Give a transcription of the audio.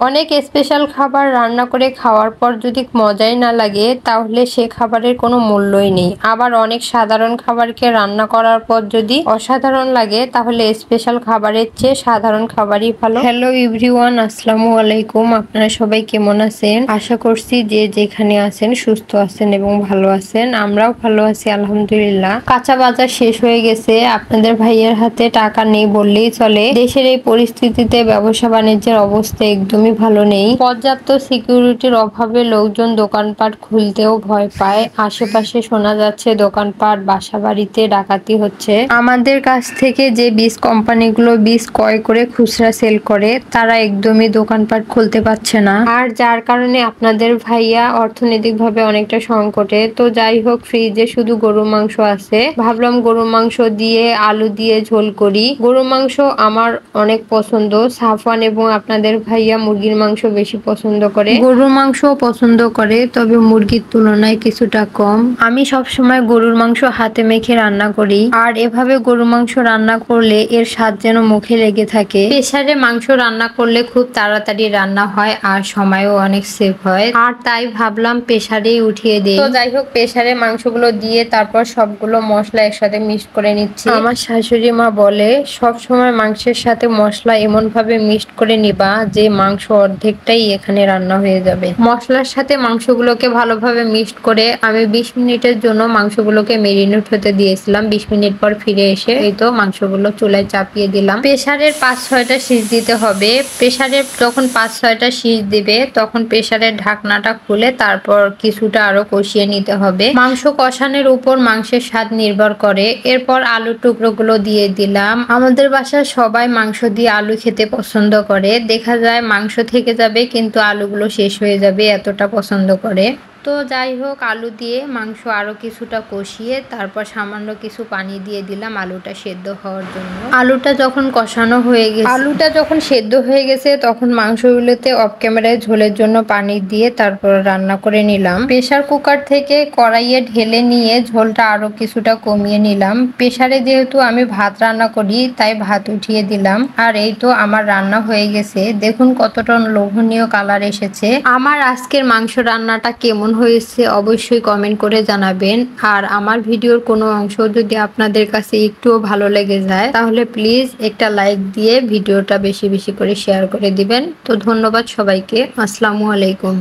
অনেক স্পেশাল খাবার রান্না করে খাওয়ার পর যদি মজাই না লাগে তাহলে সে খাবারের কোনো মূল্যই নেই। আবার অনেক সাধারণ খাবারকে রান্না করার পর যদি অসাধারণ লাগে তাহলে স্পেশাল খাবারের চেয়ে সাধারণ খাবারই ভালো। হ্যালো এভরিওয়ান, আসসালামু আলাইকুম। আপনারা সবাই কেমন আছেন? আশা করছি যে যেখানে আছেন সুস্থ আছেন এবং ভালো আছেন। আমরাও ভালো আছি আলহামদুলিল্লাহ। কাঁচা বাজার শেষ হয়ে গেছে, আপনাদের ভাইয়ের হাতে টাকা নেই বললেই চলে। দেশের এই পরিস্থিতিতে ব্যবসা বাণিজ্যের অবস্থা একদমই ভালো নেই। পর্যাপ্ত সিকিউরিটির অভাবে লোকজন দোকানপাট খুলতেও ভয় পায়। আশেপাশে শোনা যাচ্ছে দোকানপাট, বাসাবাড়িতে ডাকাতি হচ্ছে। আমাদের কাছ থেকে যে বীজ কোম্পানিগুলো বীজ ক্রয় করে খুচরা সেল করে তারা একদমই দোকানপাট খুলতে পারছে না, আর যার কারণে আপনাদের ভাইয়া অর্থনৈতিকভাবে অনেকটা সংকটে। তো যাই হোক, ফ্রিজে শুধু গরু মাংস আছে, ভাবলাম গরু মাংস দিয়ে আলু দিয়ে ঝোল করি। গরু মাংস আমার অনেক পছন্দ। সাফওয়ান এবং আপনাদের ভাইয়া মুরগির মাংস বেশি পছন্দ করে, গরুর মাংস পছন্দ করে, তবে মুরগির তুলনায় কিছুটা কম। আমি সবসময় গরুর মাংস হাতে মেখে রান্না করি, আর এভাবে গরুর মাংস রান্না করলে এর স্বাদ যেন মুখে লেগে থাকে। প্রেসারে মাংস রান্না করলে খুব তাড়াতাড়ি রান্না হয় আর সময়ও অনেক সেভ হয়, আর তাই ভাবলাম প্রেসারেই উঠিয়ে দেই। তো যাই হোক, প্রেসারে মাংসগুলো দিয়ে তারপর সবগুলো মশলা একসাথে মিক্স করে নিচ্ছি। আমার শাশুড়ি মা বলে সব সময় মাংসের সাথে মশলা এমন ভাবে মিক্সড করে নিবা যে মাংস অর্ধেকটাই এখানে রান্না হয়ে যাবে। মশলার সাথে মাংসগুলোকে ভালোভাবে মিক্সড করে আমি 20 মিনিটের জন্য মাংসগুলোকে মেরিনেট হতে দিয়েছিলাম। 20 মিনিট পর ফিরে এসে এই তো মাংসগুলো চুলায় চাপিয়ে দিলাম। প্রেসারের 5-6টা সিজ দিতে হবে। প্রেসারে যখন 5-6টা সিজ দিবে তখন প্রেসারের ঢাকনাটা খুলে তারপর কিছুটা আরো কষিয়ে নিতে হবে। মাংস কষানোর উপর মাংসের স্বাদ নির্ভর করে। এরপর আলুর টুকরোগুলো দিয়ে দিলাম। আমাদের বাসায় সবাই মাংস দিয়ে আলু খেতে পছন্দ করে। দেখা যায় মাংস থেকে যাবে কিন্তু আলুগুলো শেষ হয়ে যাবে, এতটা পছন্দ করে। তো যাই হোক, আলু দিয়ে মাংস আরো কিছুটা কষিয়ে তারপর সামান্য কিছু পানি দিয়ে দিলাম আলুটা সেদ্ধ হওয়ার জন্য। আলুটা যখন কষানো হয়ে গেছে, আলুটা যখন সেদ্ধ হয়ে গেছে তখন মাংসগুলোতে অফ ক্যামেরায় ঝোলের জন্য পানি দিয়ে তারপর রান্না করে নিলাম। প্রেসার কুকার থেকে কড়াইয়ে ঢেলে নিয়ে ঝোলটা আরো কিছুটা কমিয়ে নিলাম। প্রেসারে যেহেতু আমি ভাত রান্না করি তাই ভাত উঠিয়ে দিলাম। আর এই তো আমার রান্না হয়ে গেছে। দেখুন কতটা লোভনীয় কালার এসেছে। আমার আজকের মাংস রান্নাটা কেমন হয়েছে অবশ্যই কমেন্ট করে জানাবেন। আর আমার ভিডিওর কোনো অংশ যদি আপনাদের কাছে একটুও ভালো লেগে যায় তাহলে প্লিজ একটা লাইক দিয়ে ভিডিওটা বেশি বেশি করে শেয়ার করে দিবেন। তো ধন্যবাদ সবাইকে। আসসালামু আলাইকুম।